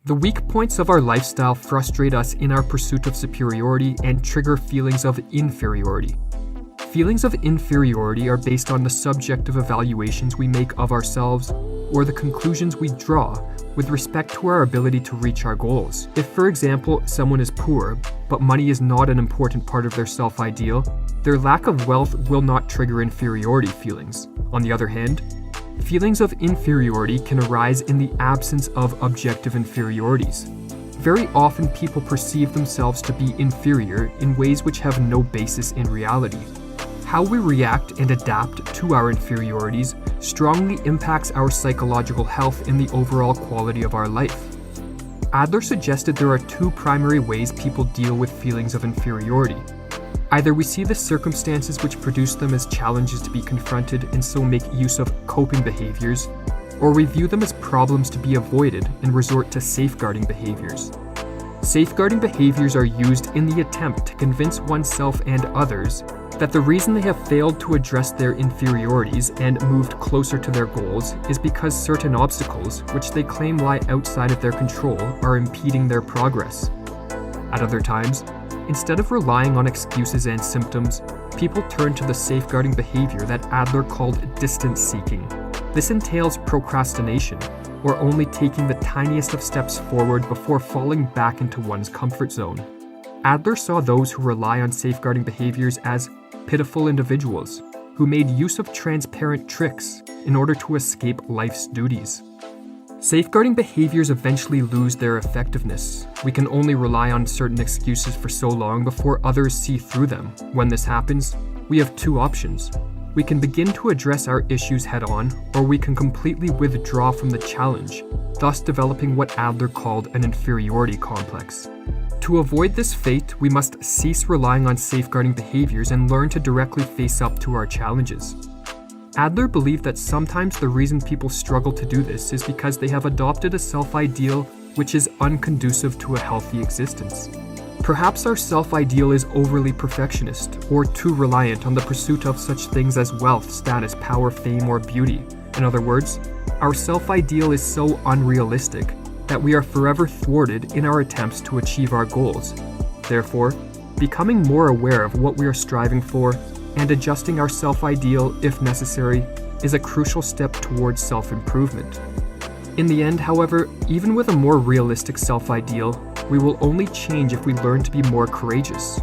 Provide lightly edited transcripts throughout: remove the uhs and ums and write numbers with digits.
The weak points of our lifestyle frustrate us in our pursuit of superiority and trigger feelings of inferiority. Feelings of inferiority are based on the subjective evaluations we make of ourselves or the conclusions we draw with respect to our ability to reach our goals. If, for example, someone is poor, but money is not an important part of their self-ideal, their lack of wealth will not trigger inferiority feelings. On the other hand, feelings of inferiority can arise in the absence of objective inferiorities. Very often people perceive themselves to be inferior in ways which have no basis in reality. How we react and adapt to our inferiorities strongly impacts our psychological health and the overall quality of our life. Adler suggested there are two primary ways people deal with feelings of inferiority. Either we see the circumstances which produce them as challenges to be confronted and so make use of coping behaviors, or we view them as problems to be avoided and resort to safeguarding behaviors. Safeguarding behaviors are used in the attempt to convince oneself and others that the reason they have failed to address their inferiorities and moved closer to their goals is because certain obstacles, which they claim lie outside of their control, are impeding their progress. At other times, instead of relying on excuses and symptoms, people turn to the safeguarding behavior that Adler called distance seeking. This entails procrastination, or only taking the tiniest of steps forward before falling back into one's comfort zone. Adler saw those who rely on safeguarding behaviors as pitiful individuals who made use of transparent tricks in order to escape life's duties. Safeguarding behaviors eventually lose their effectiveness. We can only rely on certain excuses for so long before others see through them. When this happens, we have two options. We can begin to address our issues head-on, or we can completely withdraw from the challenge, thus developing what Adler called an inferiority complex. To avoid this fate, we must cease relying on safeguarding behaviors and learn to directly face up to our challenges. Adler believed that sometimes the reason people struggle to do this is because they have adopted a self-ideal which is unconducive to a healthy existence. Perhaps our self-ideal is overly perfectionist or too reliant on the pursuit of such things as wealth, status, power, fame, or beauty. In other words, our self-ideal is so unrealistic that we are forever thwarted in our attempts to achieve our goals. Therefore, becoming more aware of what we are striving for and adjusting our self-ideal, if necessary, is a crucial step towards self-improvement. In the end, however, even with a more realistic self-ideal, we will only change if we learn to be more courageous.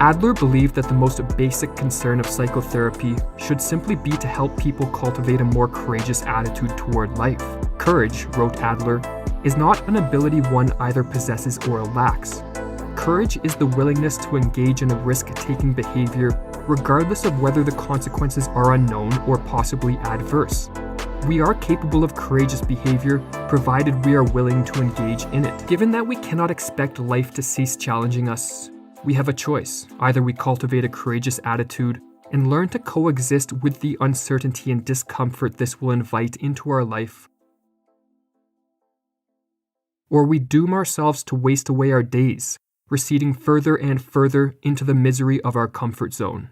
Adler believed that the most basic concern of psychotherapy should simply be to help people cultivate a more courageous attitude toward life. Courage, wrote Adler, is not an ability one either possesses or lacks. Courage is the willingness to engage in a risk-taking behavior regardless of whether the consequences are unknown or possibly adverse. We are capable of courageous behavior provided we are willing to engage in it. Given that we cannot expect life to cease challenging us, we have a choice. Either we cultivate a courageous attitude and learn to coexist with the uncertainty and discomfort this will invite into our life, or we doom ourselves to waste away our days, receding further and further into the misery of our comfort zone.